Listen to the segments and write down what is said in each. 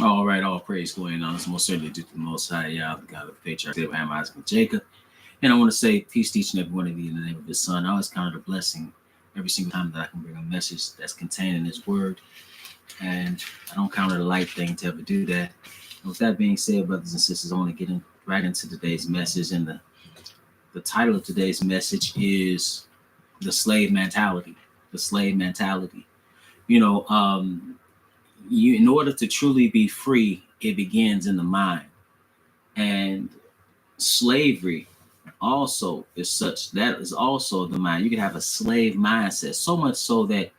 All right, all praise going on. It's most certainly due to the Most High, Yah, the God of the patriarchs, Abraham, Isaac, and Jacob. And I want to say peace to each and every one of you in the name of His Son. I always count it a blessing every single time that I can bring a message that's contained in His Word. And I don't count it a light thing to ever do that. And with that being said, brothers and sisters, I want to get right into today's message. And the title of today's message is The Slave Mentality. The Slave Mentality. In order to truly be free, it begins in the mind. And slavery also is such. That is also the mind. You can have a slave mindset, so much so that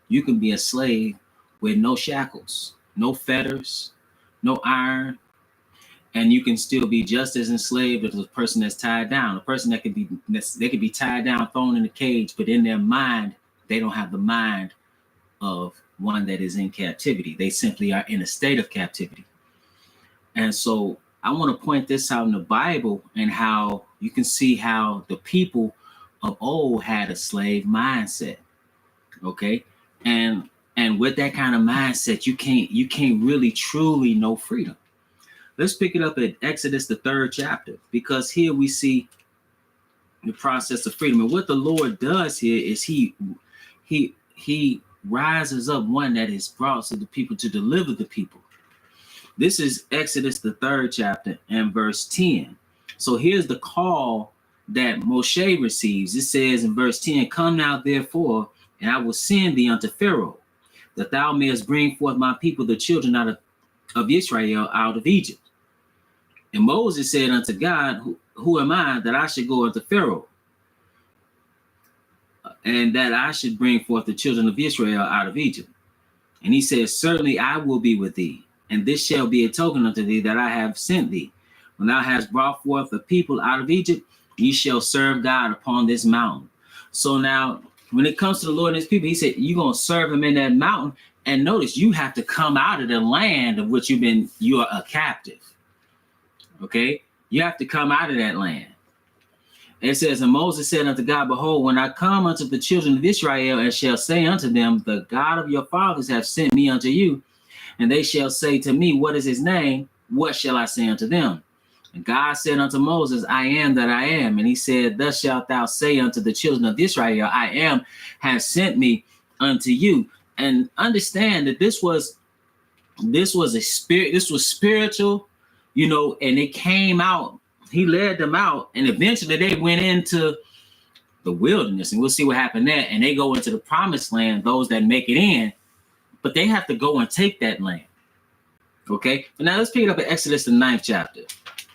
you can be a slave with no shackles, no fetters, no iron, and you can still be just as enslaved as a person that's tied down. A person that could be tied down, thrown in a cage, but in their mind, they don't have the mind of one that is in captivity. They simply are in a state of captivity. And so I want to point this out in the Bible and how you can see how the people of old had a slave mindset. Okay. And with that kind of mindset, you can't really truly know freedom. Let's pick it up at Exodus, the 3rd chapter, because here we see the process of freedom. And what the Lord does here is he rises up one that is brought to the people to deliver the people. This is Exodus, the 3rd chapter, and verse 10. So here's the call that Moshe receives. It says in verse 10, "Come now, therefore, and I will send thee unto Pharaoh, that thou mayest bring forth my people, the children of Israel, out of Egypt." And Moses said unto God, Who am I that I should go unto Pharaoh, and that I should bring forth the children of Israel out of Egypt? And he says, Certainly I will be with thee, and this shall be a token unto thee that I have sent thee. When thou hast brought forth the people out of Egypt, ye shall serve God upon this mountain. So now, when it comes to the Lord and his people, he said, you're going to serve him in that mountain. And notice, you have to come out of the land of which you are a captive. Okay? You have to come out of that land. It says, and Moses said unto God, Behold, when I come unto the children of Israel, and shall say unto them, The God of your fathers hath sent me unto you, and they shall say to me, What is his name? What shall I say unto them? And God said unto Moses, I am that I am. And he said, Thus shalt thou say unto the children of Israel, I am, has sent me unto you. And understand that this was a spirit, this was spiritual, and it came out. He led them out, and eventually they went into the wilderness, and we'll see what happened there. And they go into the promised land, those that make it in, but they have to go and take that land. Okay, but now let's pick it up at Exodus, the 9th chapter,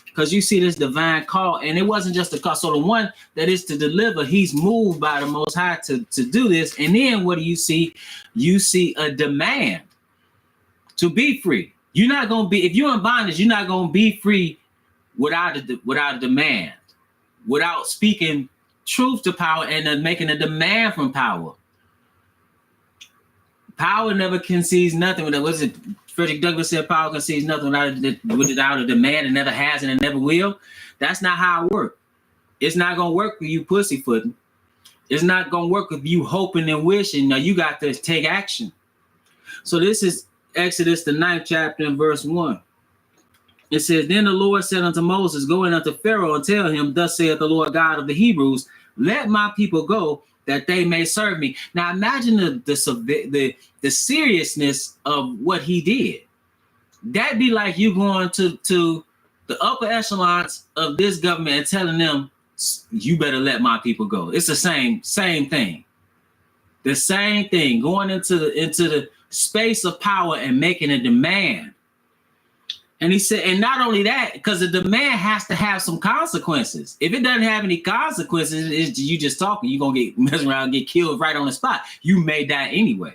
because you see this divine call, and it wasn't just a call. So the one that is to deliver, he's moved by the Most High to do this. And then what do you see? You see a demand to be free. You're not going to be, if you're in bondage, you're not going to be free without a demand, without speaking truth to power and then making a demand from power. Power never concedes nothing. Was it Frederick Douglass said power concedes nothing without a demand? It never has and it never will. That's not how it works. It's not going to work with you pussyfooting. It's not going to work with you hoping and wishing. Now you got to take action. So this is Exodus, the 9th chapter, and verse 1. It says, Then the Lord said unto Moses, Go in unto Pharaoh and tell him, Thus saith the Lord God of the Hebrews, Let my people go, that they may serve me. Now imagine the seriousness of what he did. That'd be like you going to the upper echelons of this government and telling them, you better let my people go. It's the same thing. The same thing, going into the space of power and making a demand. And he said, and not only that, because the demand has to have some consequences. If it doesn't have any consequences, it's you just talking. You're going to get messing around and get killed right on the spot. You may die anyway.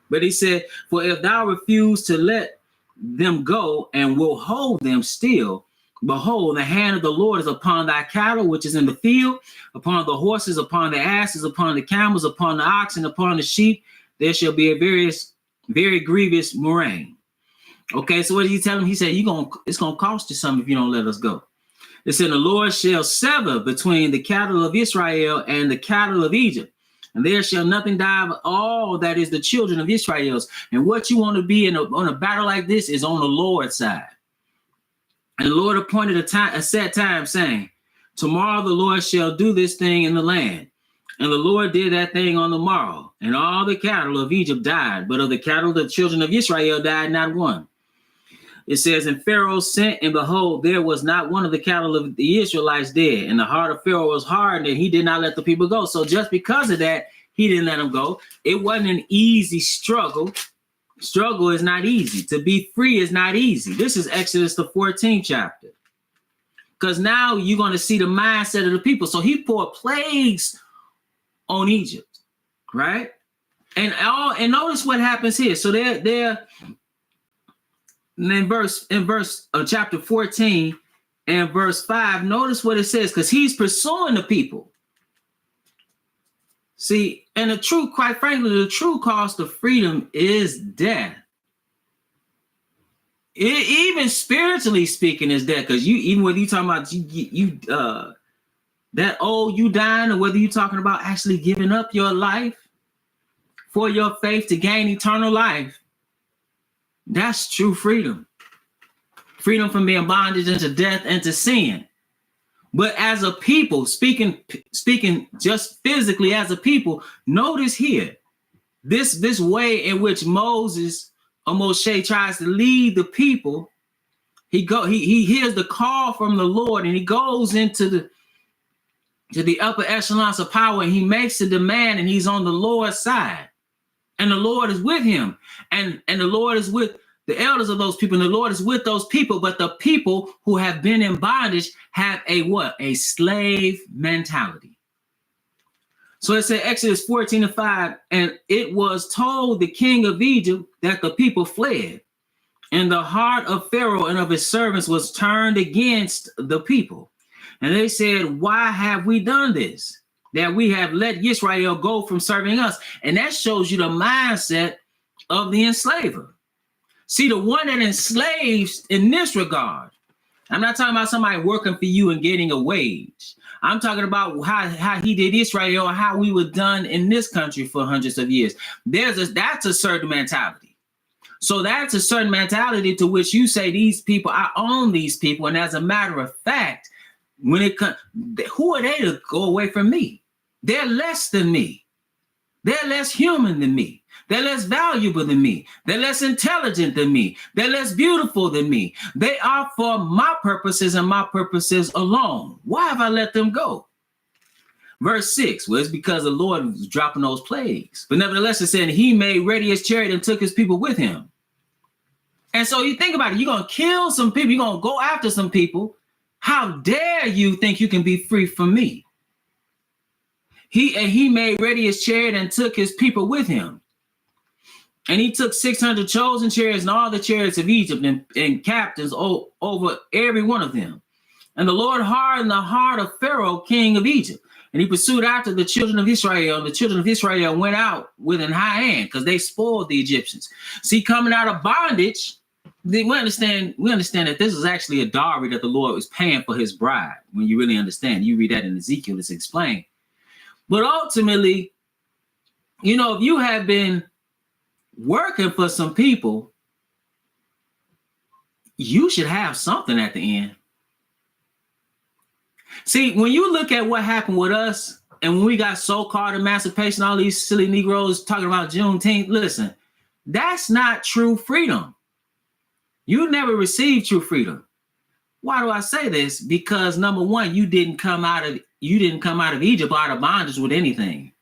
But he said, For if thou refuse to let them go and will hold them still, behold, the hand of the Lord is upon thy cattle, which is in the field, upon the horses, upon the asses, upon the camels, upon the oxen, upon the sheep. There shall be a very grievous murrain. Okay, so what did he tell him? He said, it's going to cost you something if you don't let us go. It said, the Lord shall sever between the cattle of Israel and the cattle of Egypt, And there shall nothing die of all that is the children of Israel's. And what you want to be on a battle like this is on the Lord's side. And the Lord appointed a set time, saying, tomorrow the Lord shall do this thing in the land. And the Lord did that thing on the morrow. And all the cattle of Egypt died, but of the cattle of the children of Israel died not one. It says, and Pharaoh sent, and behold, there was not one of the cattle of the Israelites dead. And the heart of Pharaoh was hardened, and he did not let the people go. So just because of that, he didn't let them go. It wasn't an easy struggle. Struggle is not easy. To be free is not easy. This is Exodus, the 14th chapter. Because now you're going to see the mindset of the people. So he poured plagues on Egypt, right? And notice what happens here. So they're in verse chapter 14 and verse 5, notice what it says, because he's pursuing the people. See, and quite frankly, the true cost of freedom is death. Even spiritually speaking, is death. Because even whether you're talking about you dying, or whether you're talking about actually giving up your life for your faith to gain eternal life, that's true freedom. Freedom from being bondage into death and to sin. But as a people, speaking just physically as a people, notice here, this way in which Moses or Moshe tries to lead the people, he hears the call from the Lord, and he goes into the upper echelons of power, and he makes a demand, and he's on the Lord's side. And the Lord is with him, and the Lord is with the elders of those people, and the Lord is with those people. But the people who have been in bondage have a slave mentality. So it said Exodus 14:5, and it was told the king of Egypt that the people fled, and the heart of Pharaoh and of his servants was turned against the people. And they said, why have we done this, that we have let Israel go from serving us? And that shows you the mindset of the enslaver. See, the one that enslaves in this regard, I'm not talking about somebody working for you and getting a wage. I'm talking about how he did Israel, or how we were done in this country for hundreds of years. That's a certain mentality. So that's a certain mentality to which you say, these people, I own these people. And as a matter of fact, when it comes, who are they to go away from me? They're less than me. They're less human than me. They're less valuable than me. They're less intelligent than me. They're less beautiful than me. They are for my purposes and my purposes alone. Why have I let them go? Verse 6, well, it's because the Lord was dropping those plagues. But nevertheless, it said, he made ready his chariot and took his people with him. And so you think about it, you're going to kill some people. You're going to go after some people. How dare you think you can be free from me? He made ready his chariot and took his people with him. And he took 600 chosen chariots and all the chariots of Egypt and captains over every one of them. And the Lord hardened the heart of Pharaoh, king of Egypt. And he pursued after the children of Israel. And the children of Israel went out with an high hand because they spoiled the Egyptians. See, coming out of bondage, we understand that this is actually a dowry that the Lord was paying for his bride. When you really understand, you read that in Ezekiel, it's explained. But ultimately, if you have been working for some people, you should have something at the end. See, when you look at what happened with us, and when we got so-called emancipation, all these silly Negroes talking about Juneteenth, listen, that's not true freedom. You never received true freedom. Why do I say this? Because number one, you didn't come out of Egypt out of bondage with anything.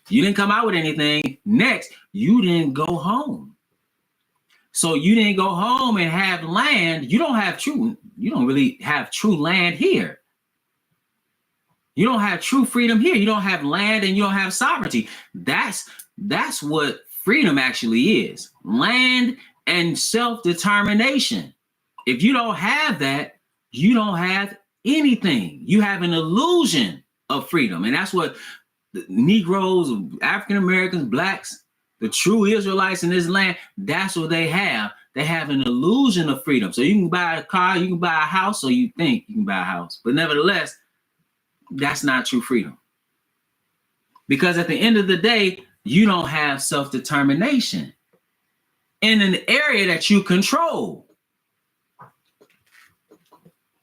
You didn't come out with anything. Next, you didn't go home. So you didn't go home and have land. You don't really have true land here. You don't have true freedom here. You don't have land and you don't have sovereignty. That's what freedom actually is. Land and self-determination. If you don't have that, you don't have anything. You have an illusion of freedom. And that's what the Negroes, African Americans, blacks, the true Israelites in this land, that's what they have. They have an illusion of freedom. So you can buy a car, you can buy a house, or you think you can buy a house. But nevertheless, that's not true freedom. Because at the end of the day, you don't have self-determination in an area that you control.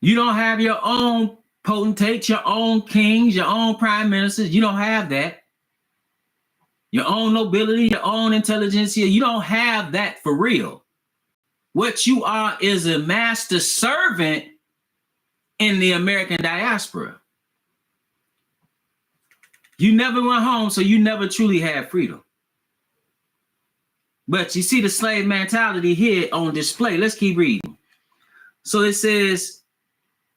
You don't have your own potentates, your own kings, your own prime ministers. You don't have that. Your own nobility, your own intelligentsia. You don't have that for real. What you are is a master servant in the American diaspora. You never went home, so you never truly had freedom. But you see the slave mentality here on display. Let's keep reading. So it says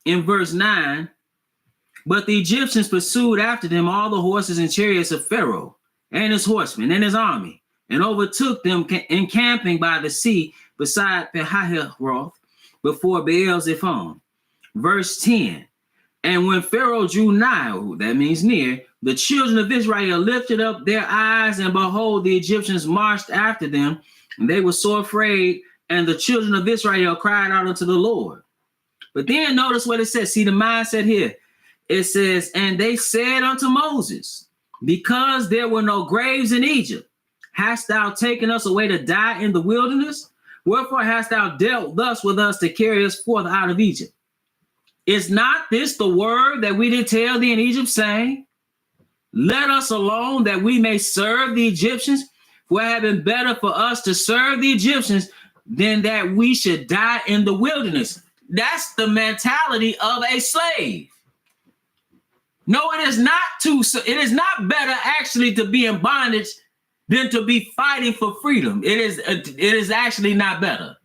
in verse 9, but the Egyptians pursued after them all the horses and chariots of Pharaoh and his horsemen and his army, and overtook them encamping by the sea beside Pihahiroth before Baal-zephon. Verse 10, and when Pharaoh drew nigh, that means near, the children of Israel lifted up their eyes, and behold, the Egyptians marched after them, and they were so afraid, and the children of Israel cried out unto the Lord. But then notice what it says. See the mindset here. It says, and they said unto Moses, because there were no graves in Egypt, hast thou taken us away to die in the wilderness? Wherefore hast thou dealt thus with us to carry us forth out of Egypt? Is not this the word that we did tell thee in Egypt, saying, let us alone that we may serve the Egyptians? For it had been better for us to serve the Egyptians than that we should die in the wilderness. That's the mentality of a slave. No, it is not it is not better actually to be in bondage than to be fighting for freedom. It is actually not better.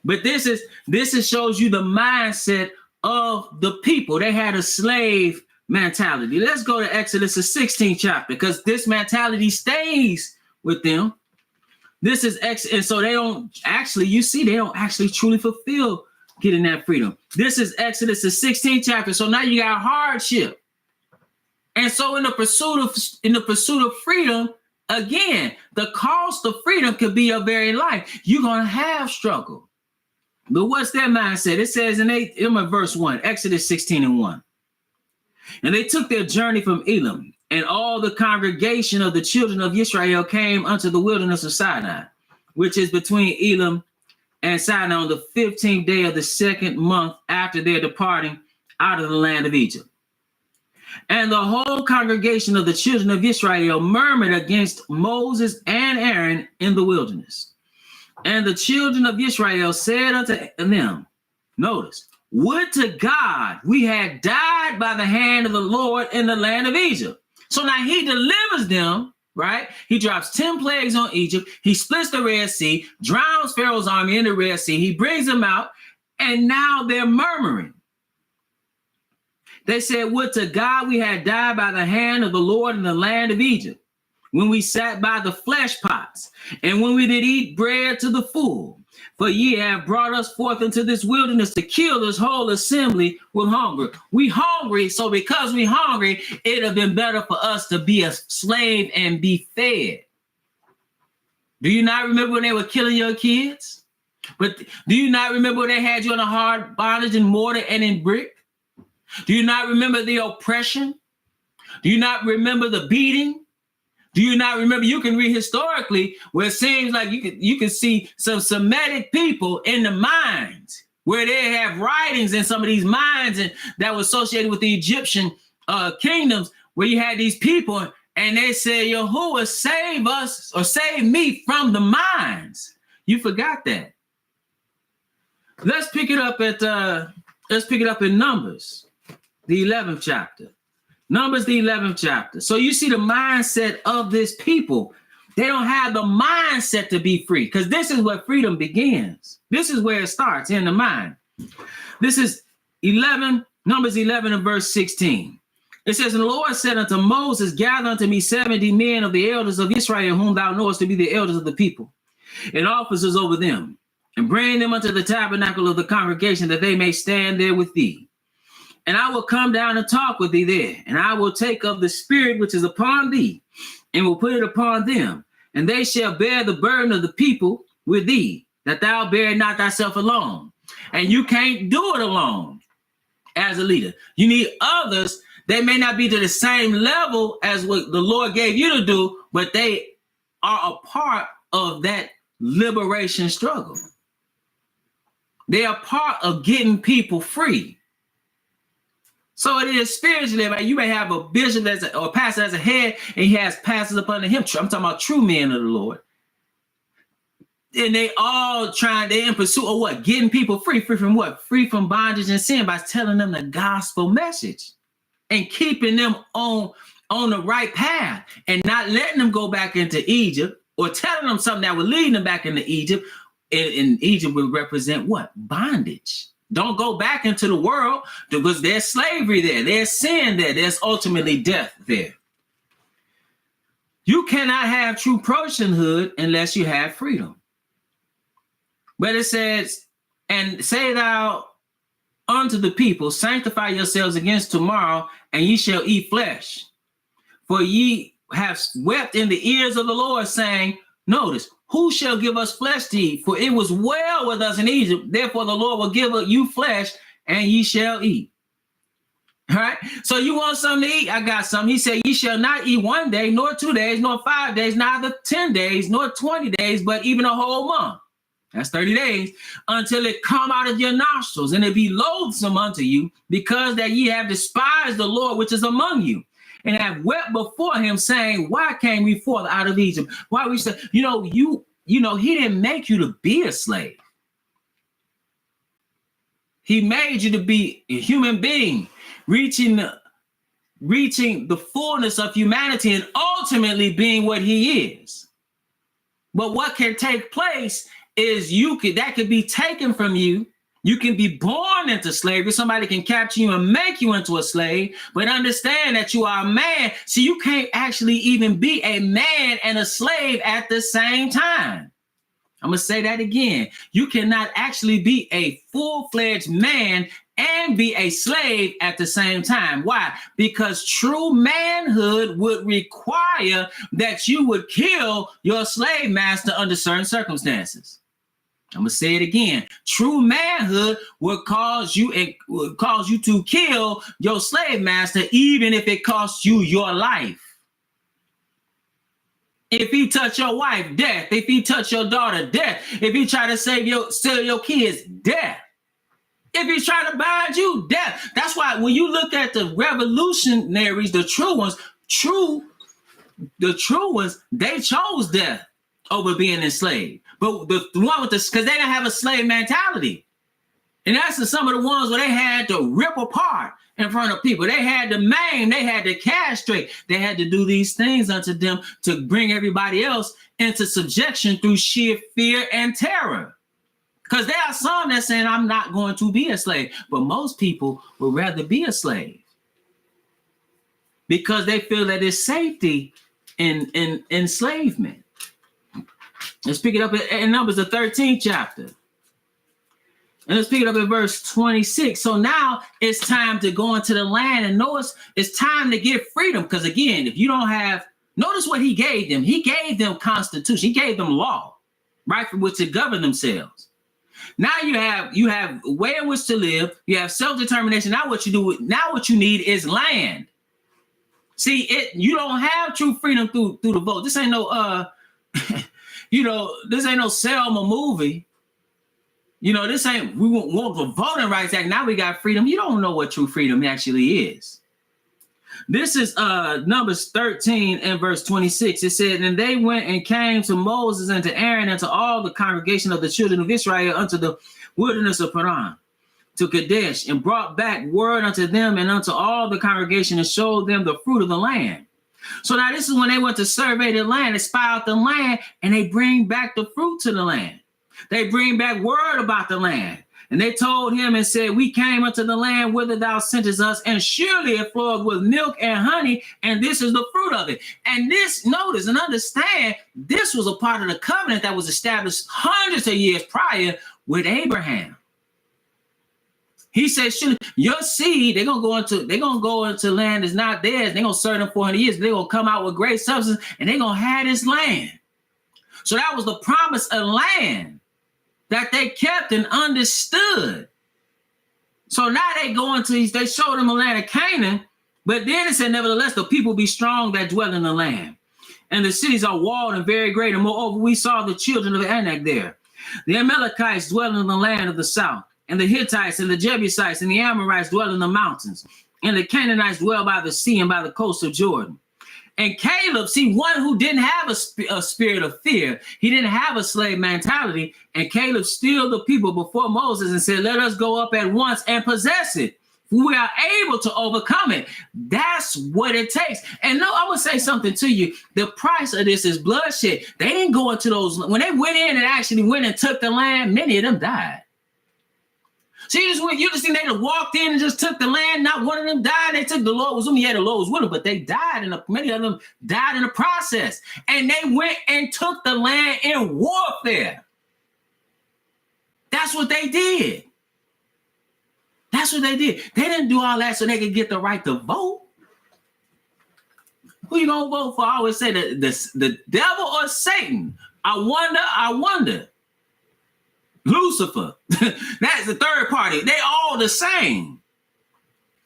But this shows you the mindset of the people. They had a slave mentality. Let's go to Exodus, the 16th chapter, because this mentality stays with them. This is and so they don't actually truly fulfill getting that freedom. This is Exodus, the 16th chapter. So now you got hardship. And so in the pursuit of freedom, again, the cost of freedom could be your very life. You're going to have struggle. But what's their mindset? It says in verse 1, Exodus 16:1. And they took their journey from Elim, and all the congregation of the children of Israel came unto the wilderness of Sinai, which is between Elim and Sinai, on the 15th day of the second month after their departing out of the land of Egypt. And the whole congregation of the children of Israel murmured against Moses and Aaron in the wilderness. And the children of Israel said unto them, notice, would to God we had died by the hand of the Lord in the land of Egypt. So now he delivers them, right? He drops 10 plagues on Egypt. He splits the Red Sea, drowns Pharaoh's army in the Red Sea. He brings them out, and now they're murmuring. They said, would to God we had died by the hand of the Lord in the land of Egypt, when we sat by the flesh pots, and when we did eat bread to the full. For ye have brought us forth into this wilderness to kill this whole assembly with hunger. We hungry, so because we hungry, it'd have been better for us to be a slave and be fed. Do you not remember when they were killing your kids? But do you not remember when they had you in a hard bondage in mortar and in brick? Do you not remember the oppression? Do you not remember the beating? Do you not remember? You can read historically where it seems like you can see some Semitic people in the mines, where they have writings in some of these mines and that were associated with the Egyptian kingdoms, where you had these people and they say, Yahuwah, save us or save me from the mines. You forgot that. Let's pick it up in Numbers, the 11th chapter. Numbers, the 11th chapter. So you see the mindset of this people. They don't have the mindset to be free, because this is where freedom begins. This is where it starts, in the mind. This is Numbers 11 and verse 16. It says, and the Lord said unto Moses, gather unto me 70 men of the elders of Israel, whom thou knowest to be the elders of the people, and officers over them, and bring them unto the tabernacle of the congregation, that they may stand there with thee. And I will come down and talk with thee there, and I will take of the spirit which is upon thee, and will put it upon them, and they shall bear the burden of the people with thee, that thou bear not thyself alone. And you can't do it alone as a leader. You need others They may not be to the same level as what the Lord gave you to do, but they are a part of that liberation struggle. They are part of getting people free. So it is spiritually. Like you may have a bishop or a pastor as a head, and he has pastors up under him. I'm talking about true men of the Lord. And they all they're in pursuit of what? Getting people free. Free from what? Free from bondage and sin by telling them the gospel message and keeping them on the right path and not letting them go back into Egypt or telling them something that would lead them back into Egypt. And Egypt would represent what? Bondage. Don't go back into the world because there's slavery there. There's sin there. There's ultimately death there. You cannot have true personhood unless you have freedom. But it says, and say thou unto the people, sanctify yourselves against tomorrow, and ye shall eat flesh. For ye have wept in the ears of the Lord, saying, notice, who shall give us flesh to eat? For it was well with us in Egypt. Therefore the Lord will give you flesh, and ye shall eat. All right. So you want something to eat? I got something. He said, ye shall not eat 1 day, nor 2 days, nor 5 days, neither 10 days, nor 20 days, but even a whole month. That's 30 days, until it come out of your nostrils, and it be loathsome unto you, because that ye have despised the Lord which is among you, and have wept before him, saying, why came we forth out of Egypt? Why we said, he didn't make you to be a slave. He made you to be a human being, reaching the fullness of humanity and ultimately being what he is. But what can take place is that could be taken from you. You can be born into slavery. Somebody can capture you and make you into a slave, but understand that you are a man. So you can't actually even be a man and a slave at the same time. I'm going to say that again. You cannot actually be a full-fledged man and be a slave at the same time. Why? Because true manhood would require that you would kill your slave master under certain circumstances. I'm gonna say it again. True manhood would cause you to kill your slave master, even if it costs you your life. If he touch your wife, death. If he touch your daughter, death. If he try to steal your kids, death. If he's trying to bind you, death. That's why when you look at the revolutionaries, the true ones, they chose death over being enslaved. But the one with because they didn't have a slave mentality. And that's some of the ones where they had to rip apart in front of people. They had to maim, they had to castrate. They had to do these things unto them to bring everybody else into subjection through sheer fear and terror. Because there are some that saying, I'm not going to be a slave. But most people would rather be a slave because they feel that there's safety in enslavement. Let's pick it up in Numbers, the 13th chapter. And let's pick it up at verse 26. So now it's time to go into the land, and notice it's time to get freedom. Because again, if you don't have, notice what he gave them. He gave them constitution. He gave them law, right, for which to govern themselves. Now you have a way in which to live. You have self-determination. Now what you need is land. See, you don't have true freedom through the vote. This ain't no this ain't no Selma movie. This ain't, we want the Voting Rights Act. Now we got freedom. You don't know what true freedom actually is. This is Numbers 13 and verse 26. It said, and they went and came to Moses and to Aaron and to all the congregation of the children of Israel unto the wilderness of Paran, to Kadesh, and brought back word unto them and unto all the congregation, and showed them the fruit of the land. So now this is when they went to survey the land, they spy out the land, and they bring back the fruit to the land. They bring back word about the land. And they told him and said, we came unto the land whither thou sentest us, and surely it flowed with milk and honey, and this is the fruit of it. And this, notice and understand, this was a part of the covenant that was established hundreds of years prior with Abraham. He said, surely your seed, they're gonna go into land that's not theirs. They're gonna serve them 400 years. They're gonna come out with great substance, and they're gonna have this land. So that was the promise of land that they kept and understood. So now they showed them a land of Canaan, But then it said, nevertheless, the people be strong that dwell in the land, and the cities are walled and very great. And moreover, we saw the children of Anak there. The Amalekites dwell in the land of the south, and the Hittites and the Jebusites and the Amorites dwell in the mountains, and the Canaanites dwell by the sea and by the coast of Jordan. And Caleb, see, one who didn't have a spirit of fear, he didn't have a slave mentality, and Caleb stilled the people before Moses and said, let us go up at once and possess it. We are able to overcome it. That's what it takes. And no, I would say something to you. The price of this is bloodshed. They didn't go into those. When they went in and actually went and took the land, many of them died. So you just think they walked in and just took the land. Not one of them died. They took the Lord was with them. Yeah, the Lord was with them, but they died. Many of them died in the process. And they went and took the land in warfare. That's what they did. That's what they did. They didn't do all that so they could get the right to vote. Who you gonna vote for? I always say the devil or Satan. I wonder. Lucifer. That's the third party. They all the same.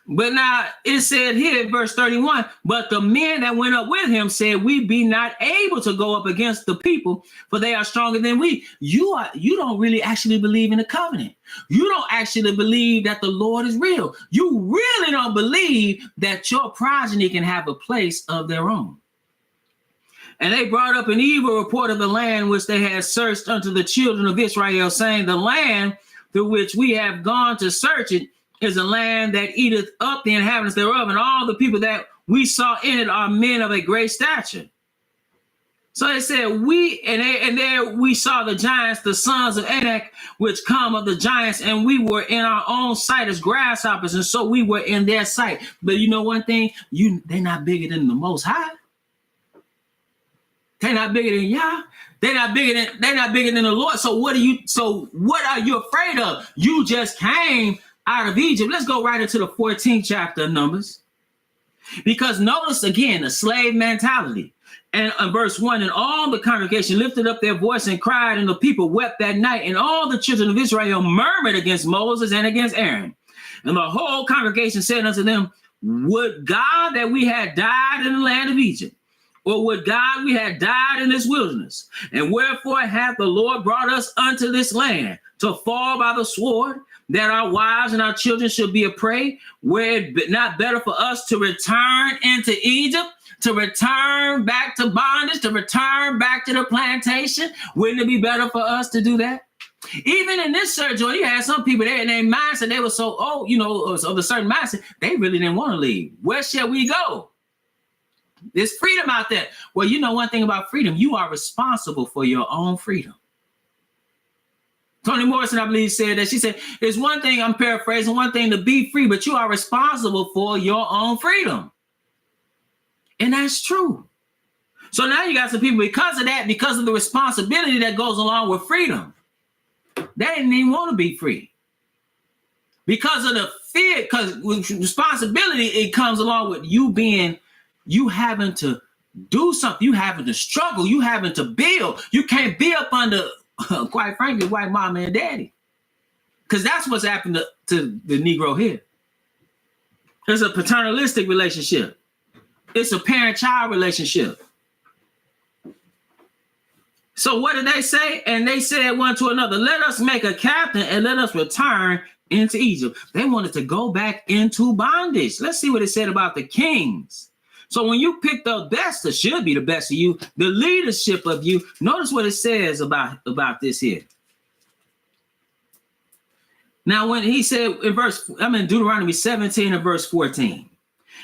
But now it said here in verse 31, but the men that went up with him said, we be not able to go up against the people, for they are stronger than we. You don't really actually believe in the covenant. You don't actually believe that the Lord is real. You really don't believe that your progeny can have a place of their own. And they brought up an evil report of the land which they had searched unto the children of Israel, saying, the land through which we have gone to search it is a land that eateth up the inhabitants thereof, and all the people that we saw in it are men of a great stature. So they said, there we saw the giants, the sons of Anak, which come of the giants, and we were in our own sight as grasshoppers, and so we were in their sight. But you know one thing, they're not bigger than the Most High. They're not bigger than Yah. They're not bigger than the Lord. So what are you afraid of? You just came out of Egypt. Let's go right into the 14th chapter of Numbers. Because notice again, the slave mentality. And verse 1, and all the congregation lifted up their voice and cried, and the people wept that night. And all the children of Israel murmured against Moses and against Aaron. And the whole congregation said unto them, would God that we had died in the land of Egypt, or would God we had died in this wilderness? And wherefore hath the Lord brought us unto this land, to fall by the sword, that our wives and our children should be a prey? Were it not better for us to return into Egypt, to return back to bondage, to return back to the plantation? Wouldn't it be better for us to do that? Even in this church, you had some people there in their mindset, they were so of a certain mindset, they really didn't want to leave. Where shall we go? There's freedom out there. Well, you know one thing about freedom, you are responsible for your own freedom. Toni Morrison, I believe, said that. She said, it's one thing, I'm paraphrasing, one thing to be free, but you are responsible for your own freedom. And that's true. So now you got some people, because of that, because of the responsibility that goes along with freedom, they didn't even want to be free. Because of the fear, because with responsibility, it comes along with you having to do something, you having to struggle, you having to build. You can't be up under, quite frankly, white mama and daddy. Because that's what's happened to the Negro here. It's a paternalistic relationship. It's a parent-child relationship. So what did they say? And they said one to another, let us make a captain and let us return into Egypt. They wanted to go back into bondage. Let's see what it said about the kings. So when you pick the best, that should be the best of you, the leadership of you, notice what it says about this here. Now, when he said in Deuteronomy 17 and verse 14,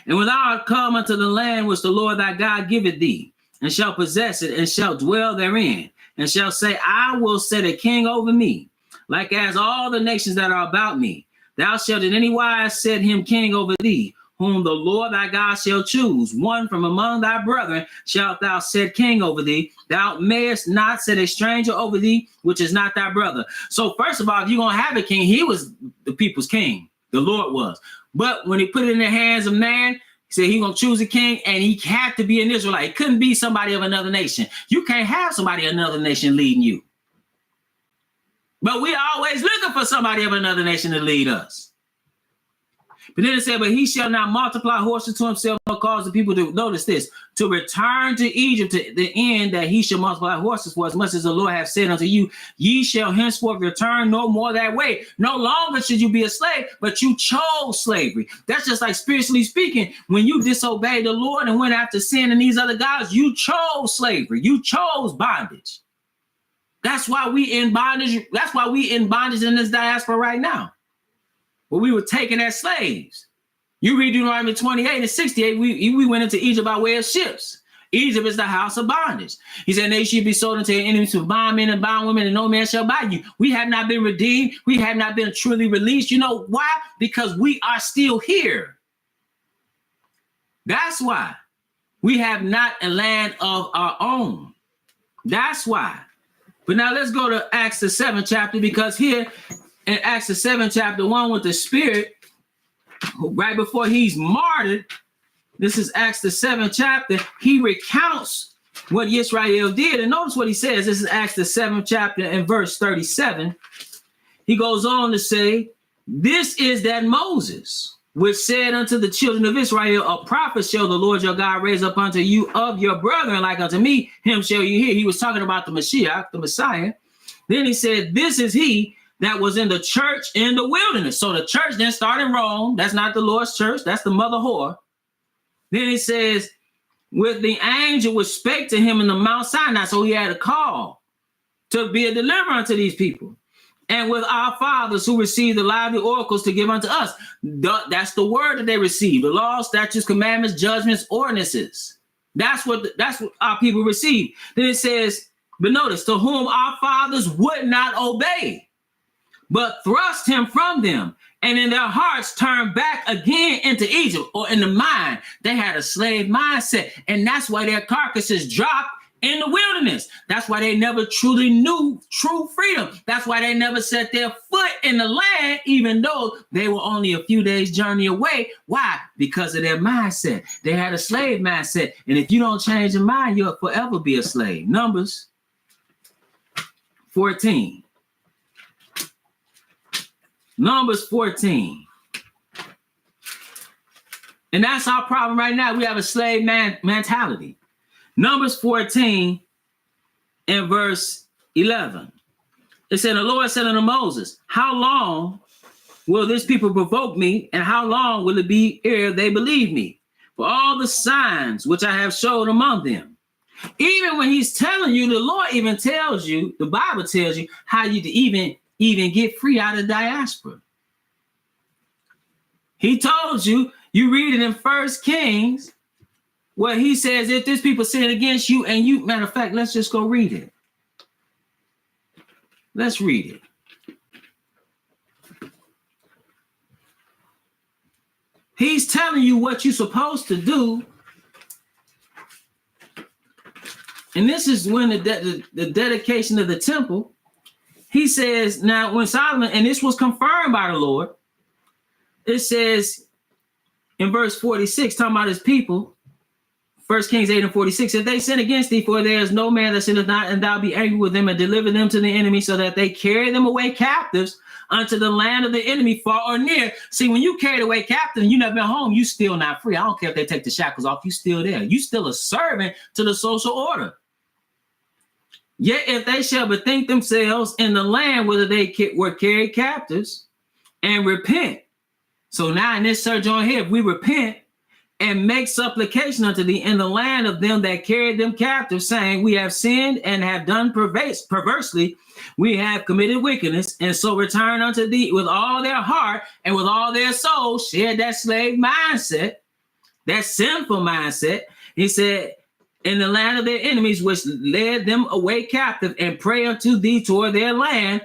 and when thou art come unto the land which the Lord thy God giveth thee, and shall possess it, and shall dwell therein, and shall say, I will set a king over me, like as all the nations that are about me. Thou shalt in any wise set him king over thee, whom the Lord thy God shall choose. One from among thy brethren shalt thou set king over thee. Thou mayest not set a stranger over thee, which is not thy brother. So first of all, if you're going to have a king, he was the people's king. The Lord was. But when he put it in the hands of man, he said he's going to choose a king, and he had to be an Israelite. It couldn't be somebody of another nation. You can't have somebody of another nation leading you. But we always looking for somebody of another nation to lead us. But then it said, but he shall not multiply horses to himself, nor cause the people to notice this, to return to Egypt to the end that he shall multiply horses, for as much as the Lord hath said unto you, ye shall henceforth return no more that way. No longer should you be a slave, but you chose slavery. That's just like spiritually speaking. When you disobeyed the Lord and went after sin and these other gods, you chose slavery. You chose bondage. That's why we in bondage. That's why we in bondage in this diaspora right now. But we were taken as slaves. You read Deuteronomy 28 and 68, we went into Egypt by way of ships. Egypt is the house of bondage. He said, they should be sold unto your enemies to bondmen and bondwomen, and no man shall buy you. We have not been redeemed. We have not been truly released. You know why? Because we are still here. That's why. We have not a land of our own. That's why. But now let's go to Acts the 7th chapter, because here in Acts the 7th chapter 1 with the Spirit, right before he's martyred, this is Acts the 7th chapter, he recounts what Israel did. And notice what he says. This is Acts the 7th chapter and verse 37. He goes on to say, this is that Moses, which said unto the children of Israel, a prophet shall the Lord your God raise up unto you of your brethren, like unto me, him shall you hear. He was talking about the Mashiach, the Messiah. Then he said, this is he that was in the church in the wilderness. So the church then started in Rome. That's not the Lord's church. That's the mother whore. Then he says, with the angel which spake to him in the Mount Sinai. So he had a call to be a deliverer unto these people. And with our fathers who received the lively oracles to give unto us. That's the word that they received. The law, statutes, commandments, judgments, ordinances. That's what our people received. Then it says, but notice, to whom our fathers would not obey, but thrust him from them, and in their hearts turned back again into Egypt, or in the mind. They had a slave mindset, and that's why their carcasses dropped in the wilderness. That's why they never truly knew true freedom. That's why they never set their foot in the land, even though they were only a few days' journey away. Why? Because of their mindset. They had a slave mindset, and if you don't change your mind, you'll forever be a slave. Numbers 14. Numbers 14. And that's our problem right now. We have a slave mentality. Numbers 14 and verse 11. It said, the Lord said unto Moses, how long will this people provoke me? And how long will it be ere they believe me? For all the signs which I have showed among them. Even when he's telling you, the Lord even tells you, the Bible tells you how you to even get free out of diaspora. He told you, you read it in 1 Kings, where he says, if this people sin against you, and you, matter of fact, let's just go read it. Let's read it. He's telling you what you're supposed to do. And this is when the dedication of the temple. He says, now when Solomon, and this was confirmed by the Lord, it says in verse 46, talking about his people, 1 Kings 8 and 46, if they sin against thee, for there is no man that sinneth not, and thou be angry with them and deliver them to the enemy, so that they carry them away captives unto the land of the enemy, far or near. See, when you carried away captive and you never been home, you still not free. I don't care if they take the shackles off, you still there. You still a servant to the social order. Yet if they shall bethink themselves in the land whither they were carried captives and repent. So now in this search on here, if we repent and make supplication unto thee in the land of them that carried them captive, saying, we have sinned and have done perversely, we have committed wickedness, and so return unto thee with all their heart and with all their soul, shed that slave mindset, that sinful mindset. He said, in the land of their enemies, which led them away captive, and pray unto thee toward their land.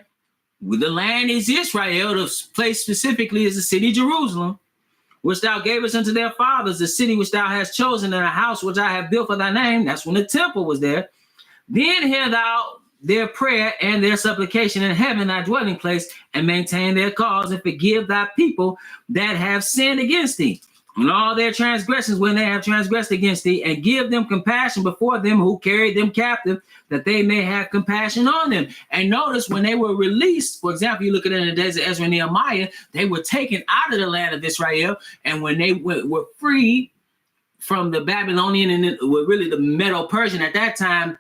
The land is Israel. The place specifically is the city Jerusalem, which thou gavest unto their fathers, the city which thou hast chosen, and a house which I have built for thy name. That's when the temple was there. Then hear thou their prayer and their supplication in heaven, thy dwelling place, and maintain their cause, and forgive thy people that have sinned against thee. and all their transgressions when they have transgressed against thee, and give them compassion before them who carried them captive, that they may have compassion on them. And notice when they were released, for example, you look at it in the days of Ezra and Nehemiah, they were taken out of the land of Israel, and when they were freed from the Babylonian and really the Medo-Persian at that time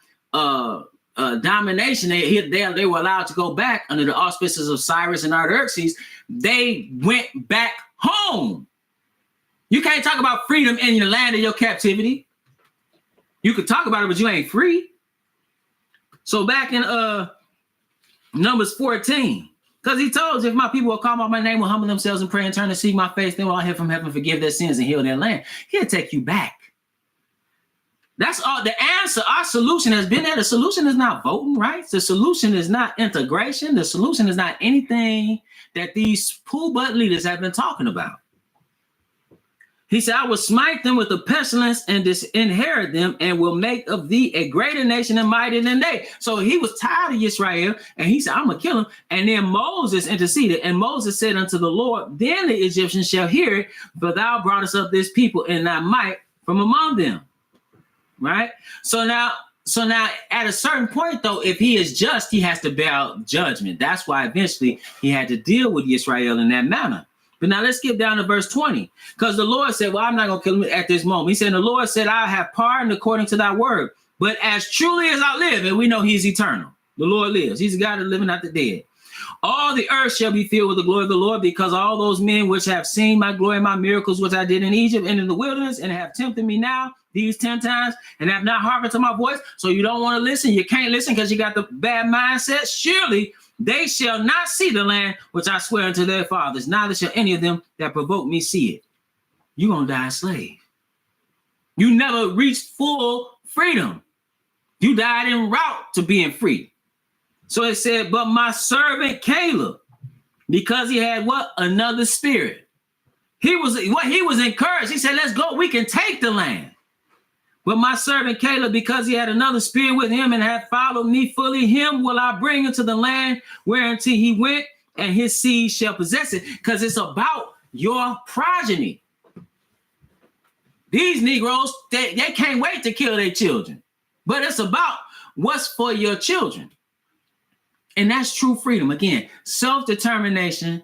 domination, they were allowed to go back under the auspices of Cyrus and Artaxerxes. They went back home. You can't talk about freedom in the land of your captivity. You could talk about it, but you ain't free. So back in Numbers 14, because he told us, if my people will call by my name, will humble themselves and pray and turn to seek my face, then will I hear from heaven, forgive their sins and heal their land. He'll take you back. That's all the answer. Our solution has been there. The solution is not voting, right? The solution is not integration. The solution is not anything that these pool butt leaders have been talking about. He said, I will smite them with the pestilence and disinherit them, and will make of thee a greater nation and mightier than they. So he was tired of Israel, and he said, I'm going to kill him. And then Moses interceded, and Moses said unto the Lord, then the Egyptians shall hear it, for thou broughtest up this people in thy might from among them. Right? So now at a certain point, though, if he is just, he has to bear out judgment. That's why eventually he had to deal with Israel in that manner. But now let's skip down to verse 20, because the Lord said, well, I'm not going to kill him at this moment. He said, the Lord said, I have pardoned according to thy word. But as truly as I live, and we know he's eternal, the Lord lives. He's the God that living, not the dead. All the earth shall be filled with the glory of the Lord, because all those men which have seen my glory and my miracles, which I did in Egypt and in the wilderness, and have tempted me now these 10 times, and have not hearkened to my voice. So you don't want to listen. You can't listen because you got the bad mindset. Surely they shall not see the land which I swear unto their fathers, neither shall any of them that provoke me see it. You're going to die a slave. You never reached full freedom. You died en route to being free. So it said, but my servant Caleb, because he had what? Another spirit. He was encouraged. He said, let's go. We can take the land. But my servant Caleb, because he had another spirit with him and had followed me fully, him will I bring into the land whereunto he went, and his seed shall possess it. Because it's about your progeny. These Negroes, they can't wait to kill their children. But it's about what's for your children. And that's true freedom. Again, self-determination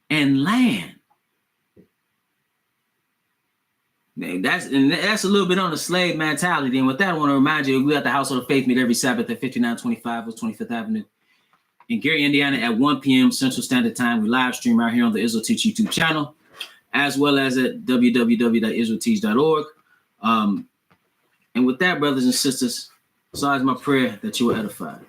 and land. That's a little bit on the slave mentality. And with that, I want to remind you, we at the Household of Faith meet every Sabbath at 5925 West 25th Avenue in Gary, Indiana at 1 p.m. Central Standard Time. We live stream right here on the Israel Teach YouTube channel, as well as at www.israelteach.org. And with that, brothers and sisters, so is my prayer that you were edified.